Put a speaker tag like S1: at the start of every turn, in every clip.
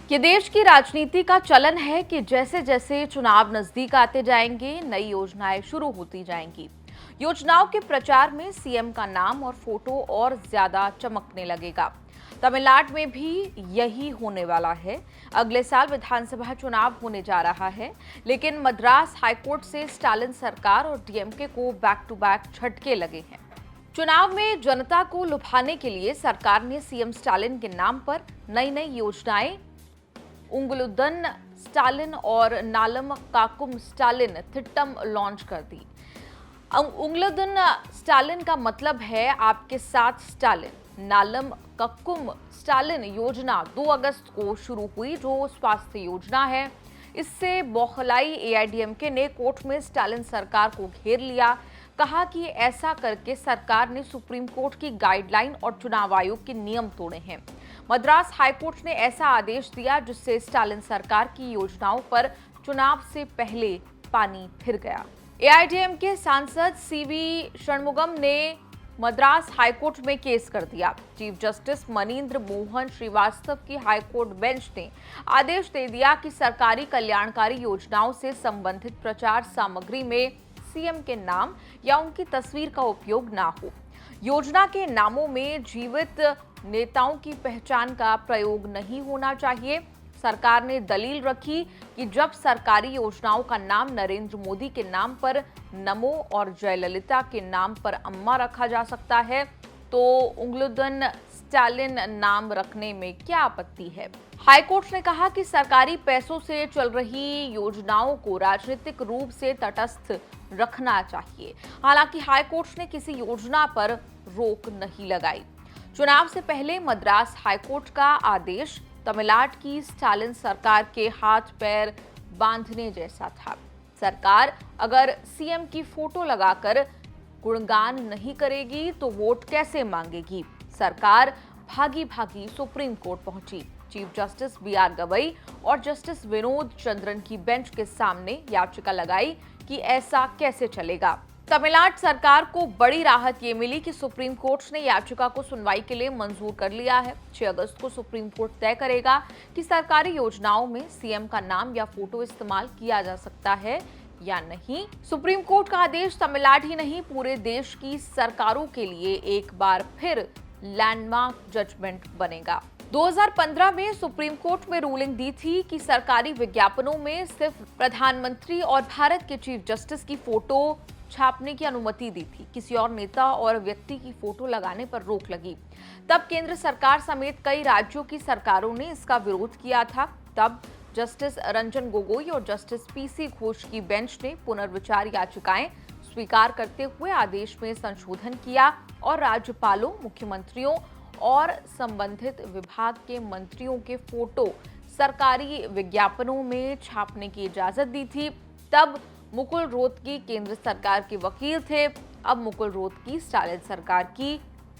S1: ये देश की राजनीति का चलन है कि जैसे जैसे चुनाव नजदीक आते जाएंगे, नई योजनाएं शुरू होती जाएंगी। योजनाओं के प्रचार में सीएम का नाम और फोटो और ज्यादा चमकने लगेगा। तमिलनाडु में भी यही होने वाला है। अगले साल विधानसभा चुनाव होने जा रहा है, लेकिन मद्रास हाईकोर्ट से स्टालिन सरकार और डीएमके को बैक टू बैक झटके लगे हैं। चुनाव में जनता को लुभाने के लिए सरकार ने सीएम स्टालिन के नाम पर नई नई योजनाएं उंगलुदन स्टालिन और नालम काकुम स्टालिन थिट्टम लॉन्च कर दी। उंगलुदन स्टालिन का मतलब है आपके साथ स्टालिन। नालम कक्कुम स्टालिन योजना 2 अगस्त को शुरू हुई, जो स्वास्थ्य योजना है। इससे बौखलाई एआईडीएमके ने कोर्ट में स्टालिन सरकार को घेर लिया। कहा कि ऐसा करके सरकार ने सुप्रीम कोर्ट की गाइडलाइन और चुनाव आयोग के नियम तोड़े हैं। मद्रास हाईकोर्ट ने ऐसा आदेश दिया जिससे स्टालिन सरकार की योजनाओं पर चुनाव से पहले पानी फिर गया। एआईडीएमके सांसद सीवी षणमुगम ने मद्रास हाईकोर्ट में केस कर दिया। चीफ जस्टिस मनीन्द्र मोहन श्रीवास्तव की हाईकोर्ट बेंच ने आदेश दे दिया कि सरकारी कल्याणकारी योजनाओं से संबंधित प्रचार सामग्री में सीएम के नाम या उनकी तस्वीर का उपयोग ना हो। योजना के नामों में जीवित नेताओं की पहचान का प्रयोग नहीं होना चाहिए। सरकार ने दलील रखी कि जब सरकारी योजनाओं का नाम नरेंद्र मोदी के नाम पर नमो और जयललिता के नाम पर अम्मा रखा जा सकता है, तो उंगलुदन स्टालिन नाम रखने में क्या आपत्ति है। हाईकोर्ट ने कहा कि सरकारी पैसों से चल रही योजनाओं को राजनीतिक रूप से तटस्थ रखना चाहिए। हालांकि हाईकोर्ट ने किसी योजना पर रोक नहीं लगाई। चुनाव से पहले मद्रास हाईकोर्ट का आदेश तमिलनाडु की स्टालिन सरकार के हाथ पैर बांधने जैसा था। सरकार अगर सीएम की फोटो लगाकर गुणगान नहीं करेगी तो वोट कैसे मांगेगी। सरकार भागी भागी सुप्रीम कोर्ट पहुंची। चीफ जस्टिस बीआर गवई और जस्टिस विनोद चंद्रन की बेंच के सामने याचिका लगाई कि ऐसा कैसे चलेगा। तमिलनाडु सरकार को बड़ी राहत ये मिली कि सुप्रीम कोर्ट ने याचिका को सुनवाई के लिए मंजूर कर लिया है। 6 अगस्त को सुप्रीम कोर्ट तय करेगा कि सरकारी योजनाओं में सीएम का नाम या फोटो इस्तेमाल किया जा सकता है या नहीं। सुप्रीम कोर्ट का आदेश तमिलनाडु ही नहीं, पूरे देश की सरकारों के लिए एक बार फिर लैंडमार्क जजमेंट बनेगा। 2015 में सुप्रीम कोर्ट में रूलिंग दी थी कि सरकारी विज्ञापनों में सिर्फ प्रधानमंत्री और भारत के चीफ जस्टिस की फोटो छापने की अनुमति दी थी। किसी और नेता और व्यक्ति की फोटो लगाने पर रोक लगी। तब केंद्र सरकार समेत कई राज्यों की सरकारों ने इसका विरोध किया था। तब जस्टिस रंजन गोगोई और जस्टिस पीसी घोष की बेंच ने पुनर्विचार याचिकाएं स्वीकार करते हुए आदेश में संशोधन किया और राज्यपालों, मुख्यमंत्रियों और संबंधित विभाग के मंत्रियों के फोटो सरकारी विज्ञापनों में छापने की इजाजत दी थी। तब मुकुल रोहतगी केंद्र सरकार के वकील थे। अब मुकुल रोहतगी स्टालिन सरकार की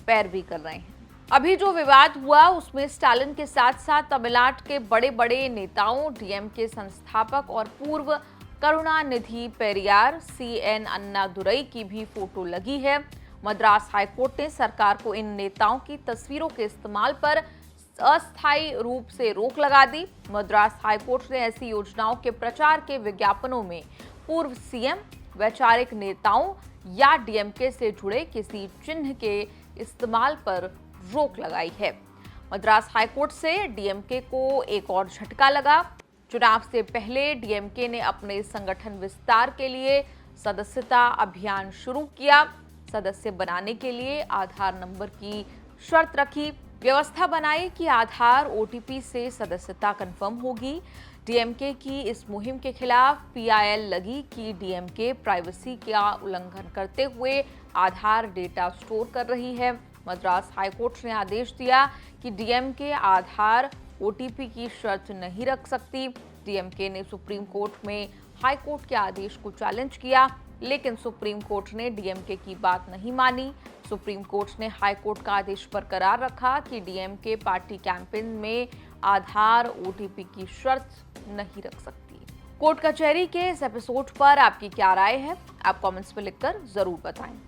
S1: पैरवी कर रहे हैं। अभी जो विवाद हुआ उसमें स्टालिन के साथ साथ तमिलनाडु के बड़े बड़े नेताओं, डीएमके संस्थापक और पूर्व करुणानिधि पेरियार सीएन अन्नादुरई की भी फोटो लगी है। मद्रास हाईकोर्ट ने सरकार को इन नेताओं की तस्वीरों के इस्तेमाल पर अस्थायी रूप से रोक लगा दी। मद्रास हाईकोर्ट ने ऐसी योजनाओं के प्रचार के विज्ञापनों में पूर्व सीएम, वैचारिक नेताओं या डीएमके से जुड़े किसी चिन्ह के इस्तेमाल पर रोक लगाई है। मद्रास हाईकोर्ट से डीएमके को एक और झटका लगा। चुनाव से पहले डीएमके ने अपने संगठन विस्तार के लिए सदस्यता अभियान शुरू किया। सदस्य बनाने के लिए आधार नंबर की शर्त रखी। व्यवस्था बनाई कि आधार ओटीपी से सदस्यता कंफर्म होगी। डीएमके की इस मुहिम के खिलाफ पीआईएल लगी कि डीएमके प्राइवेसी का उल्लंघन करते हुए आधार डेटा स्टोर कर रही है। मद्रास हाईकोर्ट ने आदेश दिया कि डीएमके आधार ओटीपी की शर्त नहीं रख सकती। डीएमके ने सुप्रीम कोर्ट में हाईकोर्ट के आदेश को चैलेंज किया, लेकिन सुप्रीम कोर्ट ने डीएमके की बात नहीं मानी। सुप्रीम कोर्ट ने हाईकोर्ट का आदेश बरकरार रखा कि डीएमके पार्टी कैंपेन में आधार ओटीपी की शर्त नहीं रख सकती। कोर्ट कचहरी के इस एपिसोड पर आपकी क्या राय है? आप कमेंट्स में लिखकर जरूर बताएं।